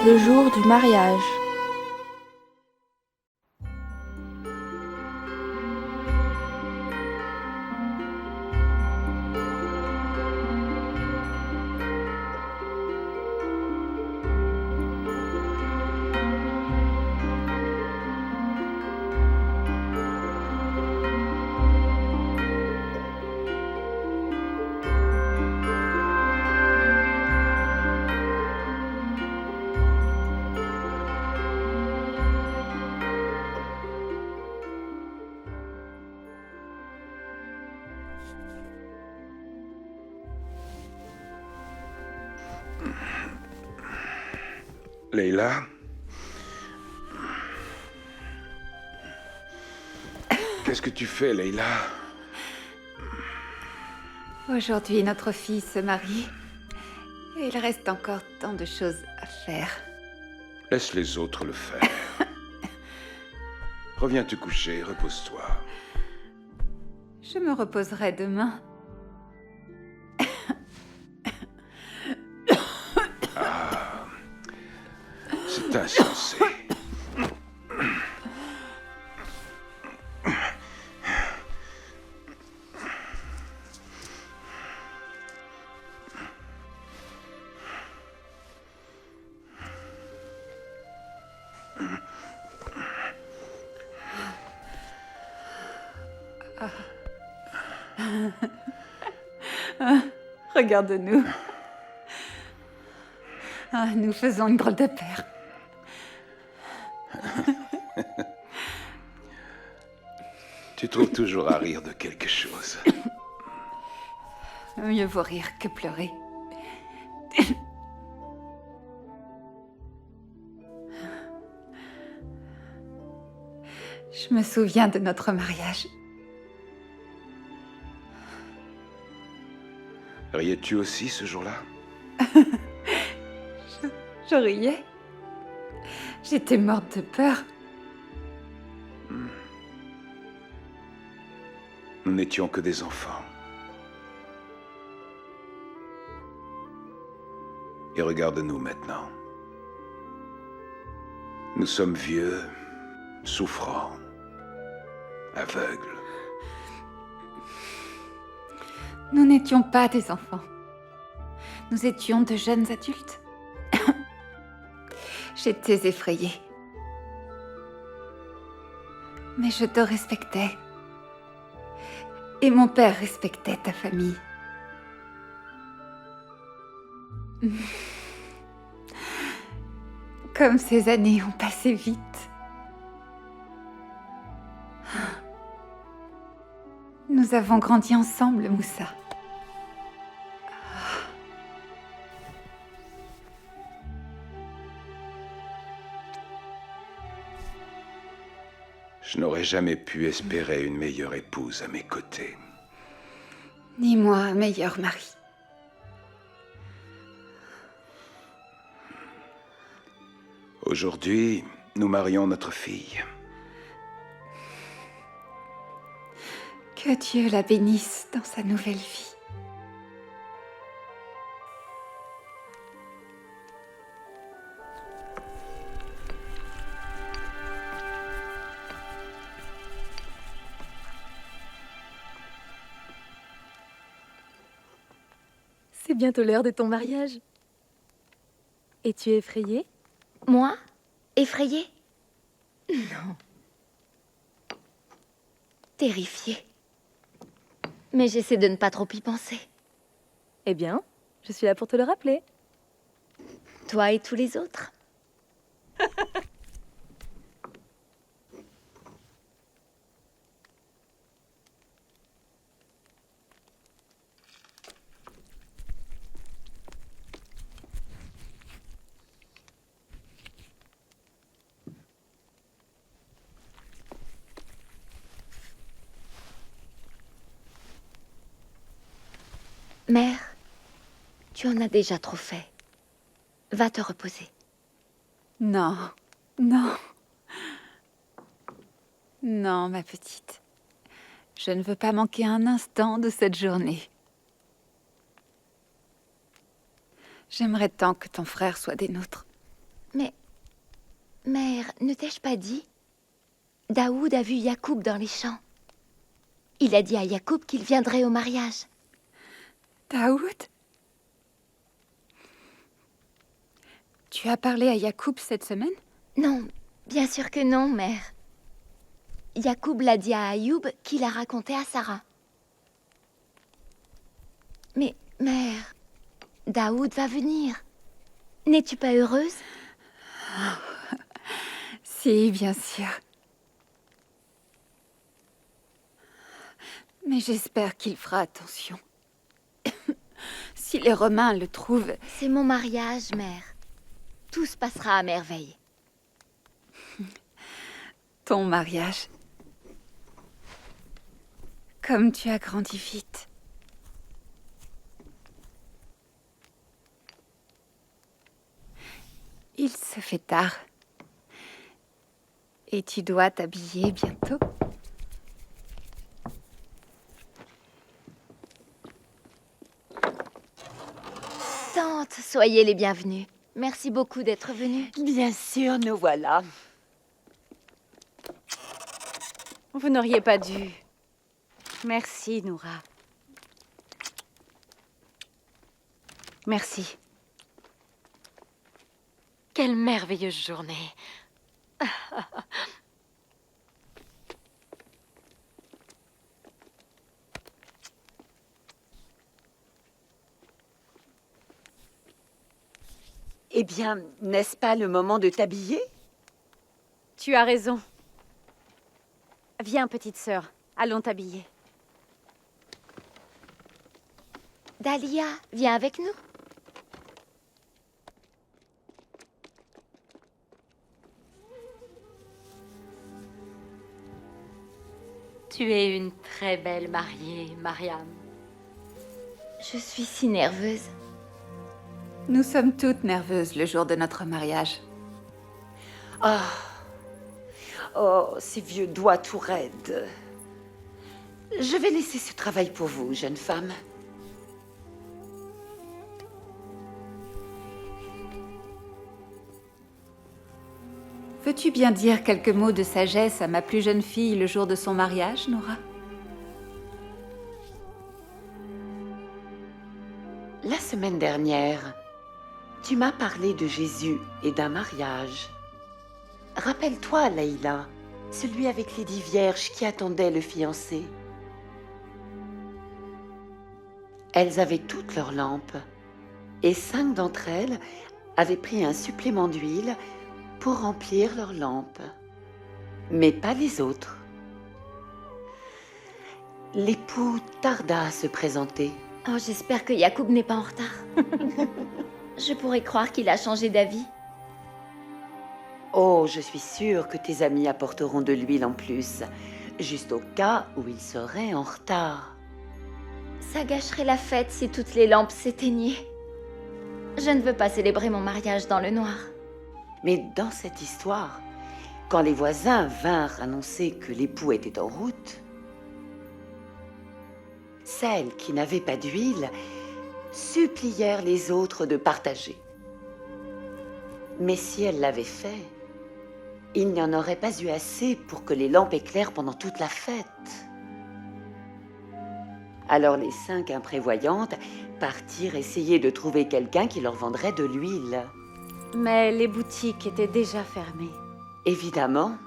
Le jour du mariage. Leila? Qu'est-ce que tu fais, Leila? Aujourd'hui, notre fille se marie. Et il reste encore tant de choses à faire. Laisse les autres le faire. Reviens te coucher, repose-toi. Je me reposerai demain. C'est insensé. Regarde-nous. Nous faisons une drôle de paire. Tu trouves toujours à rire de quelque chose. Mieux vaut rire que pleurer. Je me souviens de notre mariage. Riais-tu aussi ce jour-là? Je riais. J'étais morte de peur. Nous n'étions que des enfants. Et regarde-nous maintenant. Nous sommes vieux, souffrants, aveugles. Nous n'étions pas des enfants. Nous étions de jeunes adultes. J'étais effrayée. Mais je te respectais. Et mon père respectait ta famille. Comme ces années ont passé vite. Nous avons grandi ensemble, Moussa. Je n'aurais jamais pu espérer une meilleure épouse à mes côtés. Ni moi, un meilleur mari. Aujourd'hui, nous marions notre fille. Que Dieu la bénisse dans sa nouvelle vie. C'est bientôt l'heure de ton mariage. Es-tu effrayée? Moi? Effrayée? Non. Terrifiée. Mais j'essaie de ne pas trop y penser. Eh bien, je suis là pour te le rappeler. Toi et tous les autres. Mère, tu en as déjà trop fait. Va te reposer. Non, non. Non, ma petite. Je ne veux pas manquer un instant de cette journée. J'aimerais tant que ton frère soit des nôtres. Mais Mère, ne t'ai-je pas dit? Daoud a vu Yacoub dans les champs. Il a dit à Yacoub qu'il viendrait au mariage. Daoud? Tu as parlé à Yacoub cette semaine? Non, bien sûr que non, Mère. Yacoub l'a dit à Ayoub qu'il a raconté à Sarah. Mais, Mère, Daoud va venir. N'es-tu pas heureuse? Si, bien sûr. Mais j'espère qu'il fera attention. Si les Romains le trouvent... C'est mon mariage, Mère. Tout se passera à merveille. Ton mariage. Comme tu as grandi vite. Il se fait tard. Et tu dois t'habiller bientôt. Tante, soyez les bienvenus. Merci beaucoup d'être venue. Bien sûr, nous voilà. Vous n'auriez pas dû. Merci, Noura. Merci. Quelle merveilleuse journée. Eh bien, n'est-ce pas le moment de t'habiller? Tu as raison. Viens, petite sœur, allons t'habiller. Dahlia, viens avec nous. Tu es une très belle mariée, Mariam. Je suis si nerveuse. Nous sommes toutes nerveuses le jour de notre mariage. Oh, ces vieux doigts tout raides. Je vais laisser ce travail pour vous, jeune femme. Veux-tu bien dire quelques mots de sagesse à ma plus jeune fille le jour de son mariage, Nora? La semaine dernière, tu m'as parlé de Jésus et d'un mariage. Rappelle-toi, Leïla, celui avec les 10 vierges qui attendaient le fiancé. Elles avaient toutes leurs lampes, et 5 d'entre elles avaient pris un supplément d'huile pour remplir leurs lampes, mais pas les autres. L'époux tarda à se présenter. Oh, j'espère que Yacoub n'est pas en retard. Je pourrais croire qu'il a changé d'avis. Oh, je suis sûre que tes amis apporteront de l'huile en plus, juste au cas où ils seraient en retard. Ça gâcherait la fête si toutes les lampes s'éteignaient. Je ne veux pas célébrer mon mariage dans le noir. Mais dans cette histoire, quand les voisins vinrent annoncer que l'époux était en route, celles qui n'avaient pas d'huile supplièrent les autres de partager. Mais si elles l'avaient fait, il n'y en aurait pas eu assez pour que les lampes éclairent pendant toute la fête. Alors les 5 imprévoyantes partirent essayer de trouver quelqu'un qui leur vendrait de l'huile. Mais les boutiques étaient déjà fermées. Évidemment.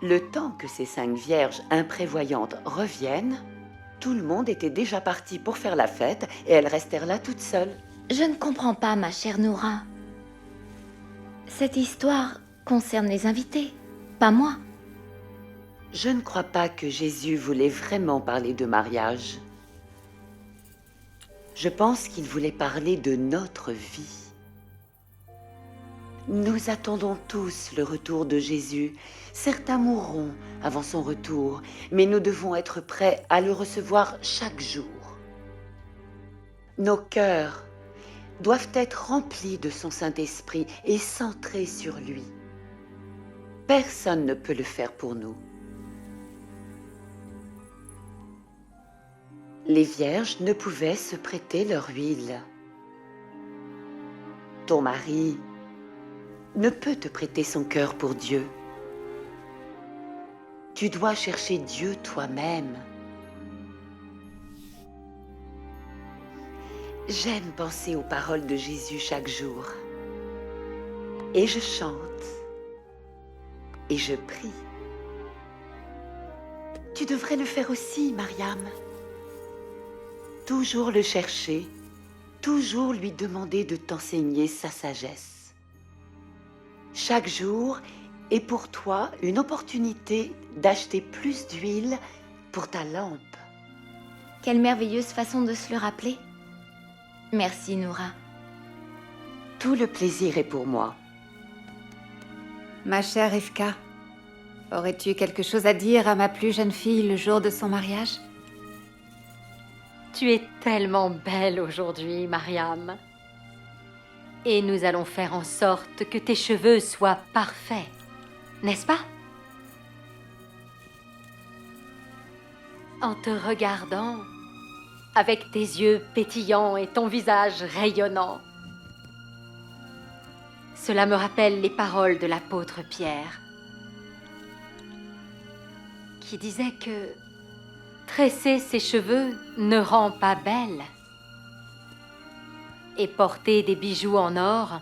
Le temps que ces 5 vierges imprévoyantes reviennent, tout le monde était déjà parti pour faire la fête et elles restèrent là toutes seules. Je ne comprends pas, ma chère Noura. Cette histoire concerne les invités, pas moi. Je ne crois pas que Jésus voulait vraiment parler de mariage. Je pense qu'il voulait parler de notre vie. Nous attendons tous le retour de Jésus. Certains mourront avant son retour, mais nous devons être prêts à le recevoir chaque jour. Nos cœurs doivent être remplis de son Saint-Esprit et centrés sur lui. Personne ne peut le faire pour nous. Les vierges ne pouvaient se prêter leur huile. Ton mari ne peut te prêter son cœur pour Dieu. Tu dois chercher Dieu toi-même. J'aime penser aux paroles de Jésus chaque jour. Et je chante. Et je prie. Tu devrais le faire aussi, Mariam. Toujours le chercher, toujours lui demander de t'enseigner sa sagesse. Chaque jour est pour toi une opportunité d'acheter plus d'huile pour ta lampe. Quelle merveilleuse façon de se le rappeler. Merci, Noura. Tout le plaisir est pour moi. Ma chère Rivka, aurais-tu quelque chose à dire à ma plus jeune fille le jour de son mariage? Tu es tellement belle aujourd'hui, Mariam. Et nous allons faire en sorte que tes cheveux soient parfaits, n'est-ce pas? En te regardant, avec tes yeux pétillants et ton visage rayonnant, cela me rappelle les paroles de l'apôtre Pierre, qui disait que tresser ses cheveux ne rend pas belle, et porter des bijoux en or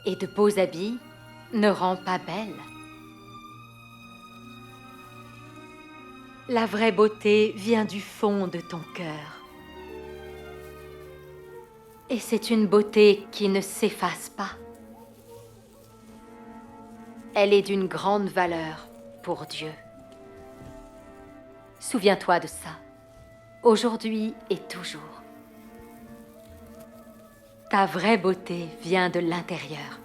et de beaux habits ne rend pas belle. La vraie beauté vient du fond de ton cœur. Et c'est une beauté qui ne s'efface pas. Elle est d'une grande valeur pour Dieu. Souviens-toi de ça, aujourd'hui et toujours. Ta vraie beauté vient de l'intérieur.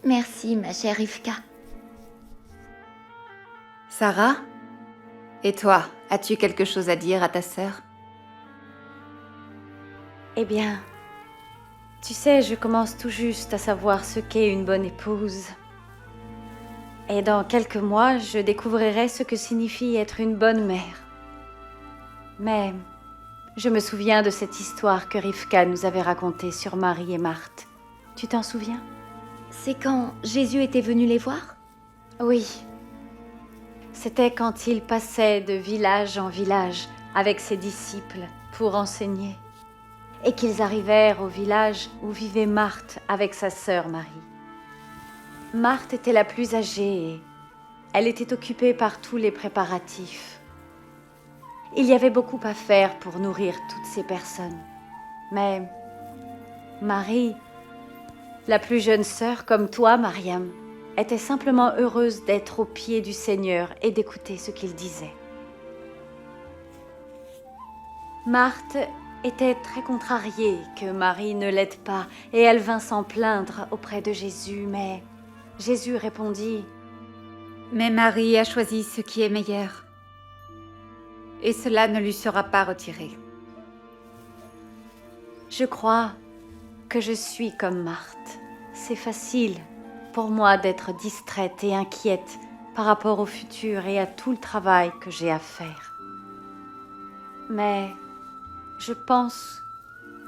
Merci, ma chère Rivka. Sarah? Et toi, as-tu quelque chose à dire à ta sœur? Eh bien, tu sais, je commence tout juste à savoir ce qu'est une bonne épouse. Et dans quelques mois, je découvrirai ce que signifie être une bonne mère. Mais je me souviens de cette histoire que Rivka nous avait racontée sur Marie et Marthe. Tu t'en souviens? C'est quand Jésus était venu les voir? Oui. C'était quand il passait de village en village avec ses disciples pour enseigner. Et qu'ils arrivèrent au village où vivait Marthe avec sa sœur Marie. Marthe était la plus âgée et elle était occupée par tous les préparatifs. Il y avait beaucoup à faire pour nourrir toutes ces personnes. Mais Marie, la plus jeune sœur comme toi, Mariam, était simplement heureuse d'être aux pieds du Seigneur et d'écouter ce qu'il disait. Marthe était très contrariée que Marie ne l'aide pas et elle vint s'en plaindre auprès de Jésus, mais Jésus répondit: « Mais Marie a choisi ce qui est meilleur, et cela ne lui sera pas retiré. » Je crois que je suis comme Marthe. C'est facile pour moi d'être distraite et inquiète par rapport au futur et à tout le travail que j'ai à faire. Mais je pense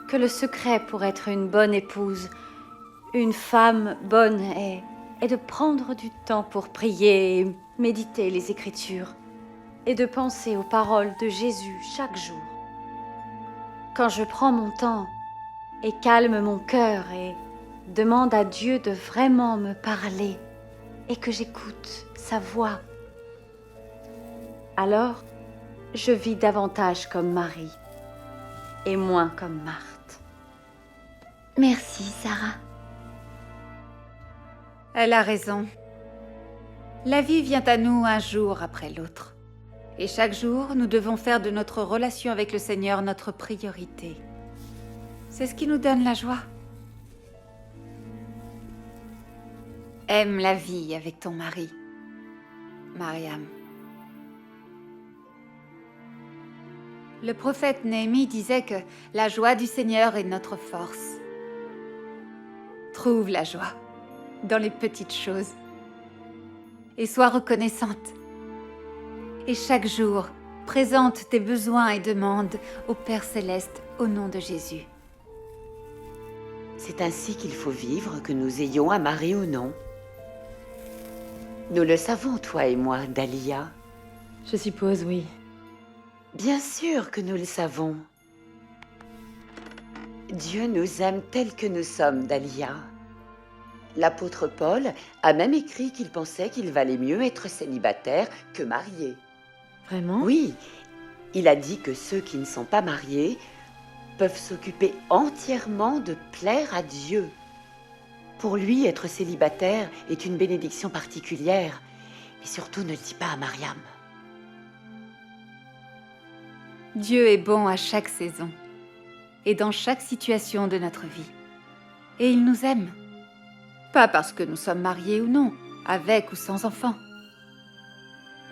que le secret pour être une bonne épouse, une femme bonne, est de prendre du temps pour prier et méditer les Écritures et de penser aux paroles de Jésus chaque jour. Quand je prends mon temps et calme mon cœur et demande à Dieu de vraiment me parler et que j'écoute sa voix, alors je vis davantage comme Marie et moins comme Marthe. Merci, Sarah. Elle a raison. La vie vient à nous un jour après l'autre. Et chaque jour, nous devons faire de notre relation avec le Seigneur notre priorité. C'est ce qui nous donne la joie. Aime la vie avec ton mari, Mariam. Le prophète Néhémie disait que la joie du Seigneur est notre force. Trouve la joie dans les petites choses et sois reconnaissante. Et chaque jour, présente tes besoins et demandes au Père Céleste au nom de Jésus. C'est ainsi qu'il faut vivre, que nous ayons un mari ou non. Nous le savons, toi et moi, Dahlia. Je suppose, oui. Bien sûr que nous le savons. Dieu nous aime tels que nous sommes, Dahlia. L'apôtre Paul a même écrit qu'il pensait qu'il valait mieux être célibataire que marié. Vraiment? Oui, il a dit que ceux qui ne sont pas mariés peuvent s'occuper entièrement de plaire à Dieu. Pour lui, être célibataire est une bénédiction particulière. Mais surtout, ne le dis pas à Mariam. Dieu est bon à chaque saison et dans chaque situation de notre vie. Et il nous aime. Pas parce que nous sommes mariés ou non, avec ou sans enfants,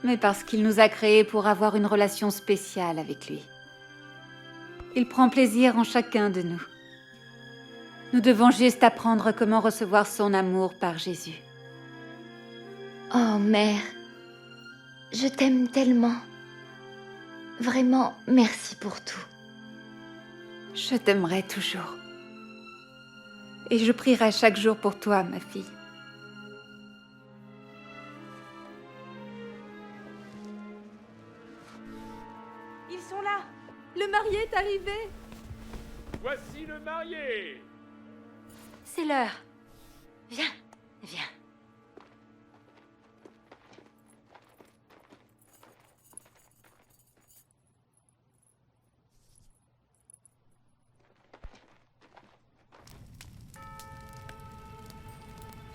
mais parce qu'il nous a créés pour avoir une relation spéciale avec lui. Il prend plaisir en chacun de nous. Nous devons juste apprendre comment recevoir son amour par Jésus. Oh, mère, je t'aime tellement. Vraiment, merci pour tout. Je t'aimerai toujours. Et je prierai chaque jour pour toi, ma fille. Ils sont là! Le marié est arrivé! Voici le marié. C'est l'heure. Viens, viens.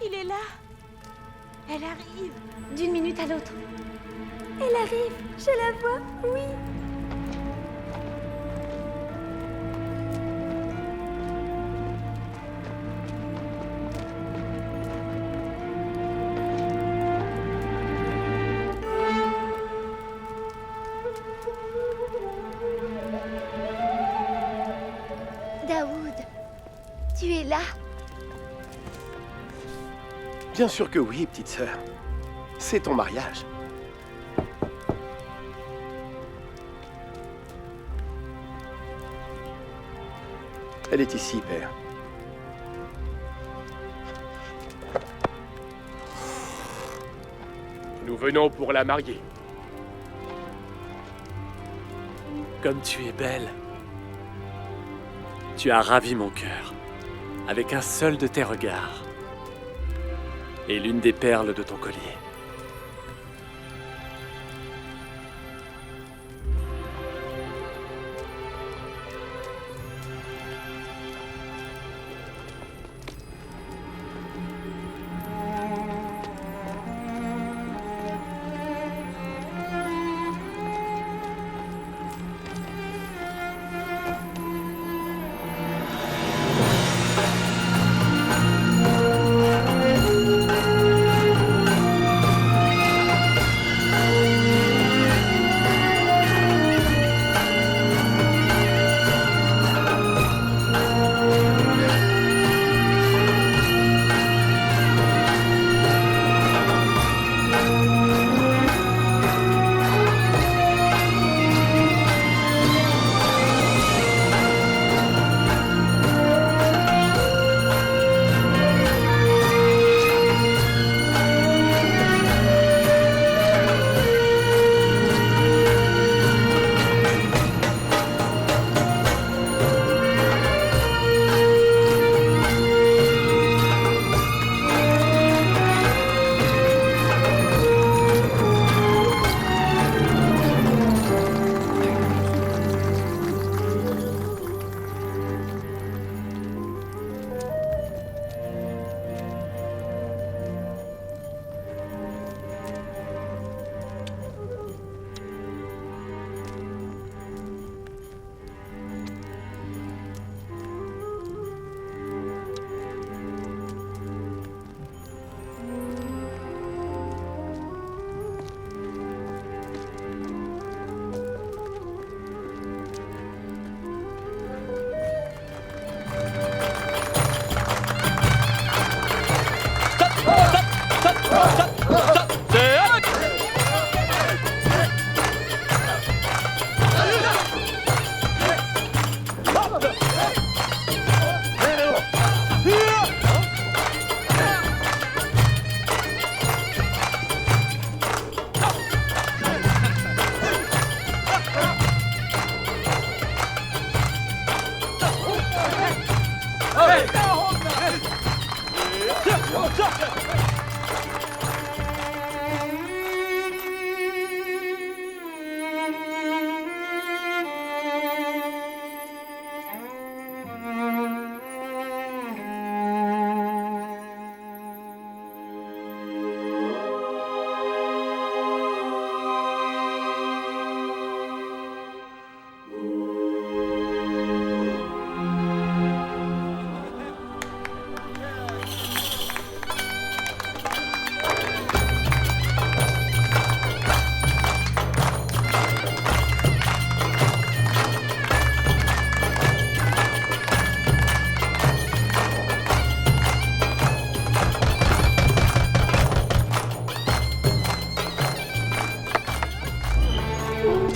Il est là! Elle arrive! D'une minute à l'autre. Elle arrive! Je la vois! Oui! Daoud, tu es là? Bien sûr que oui, petite sœur. C'est ton mariage. Elle est ici, père. Nous venons pour la marier. Comme tu es belle. Tu as ravi mon cœur, avec un seul de tes regards, et l'une des perles de ton collier.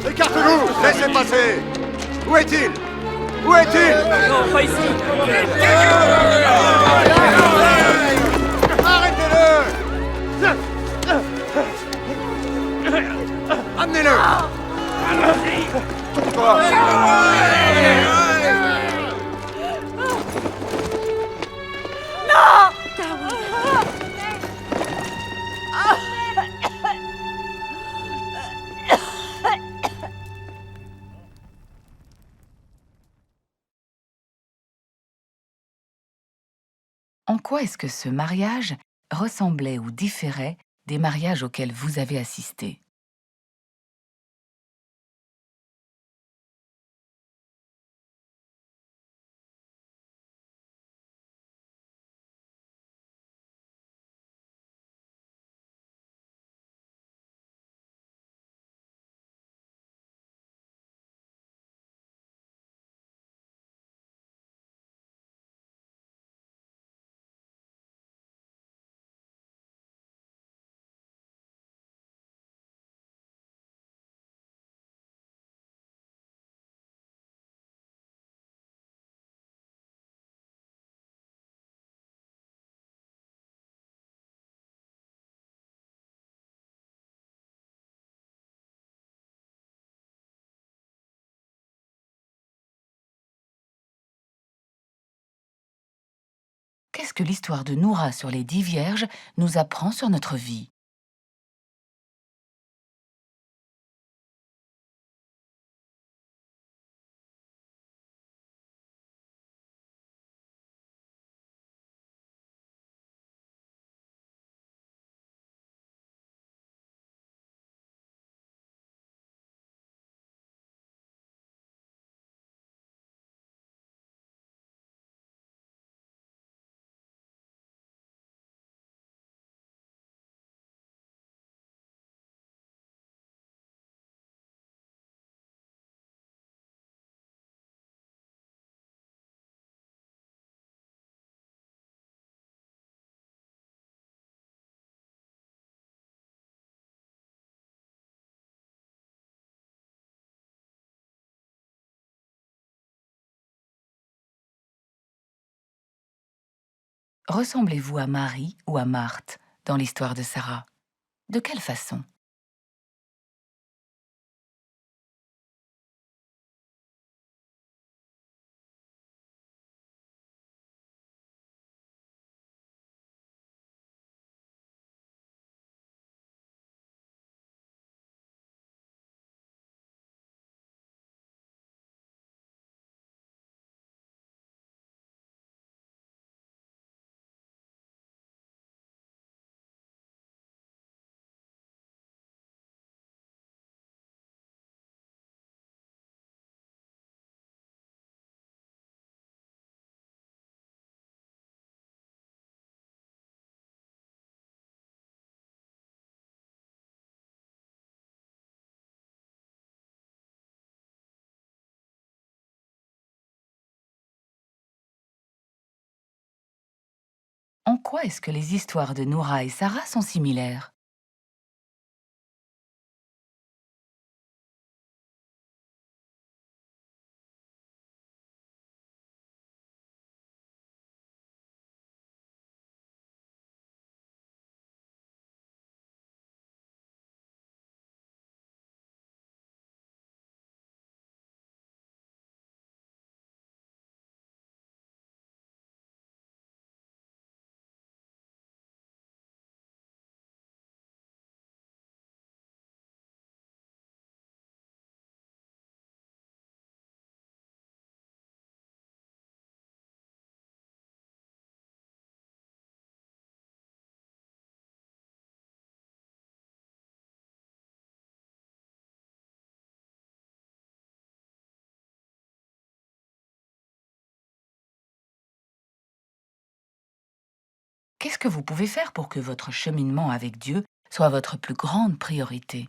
Écarte-nous! Laissez passer! Où est-il? Où est-il? Non, pas ici. Arrêtez-le! Amenez-le! Toi! En quoi est-ce que ce mariage ressemblait ou différait des mariages auxquels vous avez assisté? Qu'est-ce que l'histoire de Noura sur les 10 vierges nous apprend sur notre vie? Ressemblez-vous à Marie ou à Marthe dans l'histoire de Sarah? De quelle façon? En quoi est-ce que les histoires de Noura et Sarah sont similaires? Qu'est-ce que vous pouvez faire pour que votre cheminement avec Dieu soit votre plus grande priorité?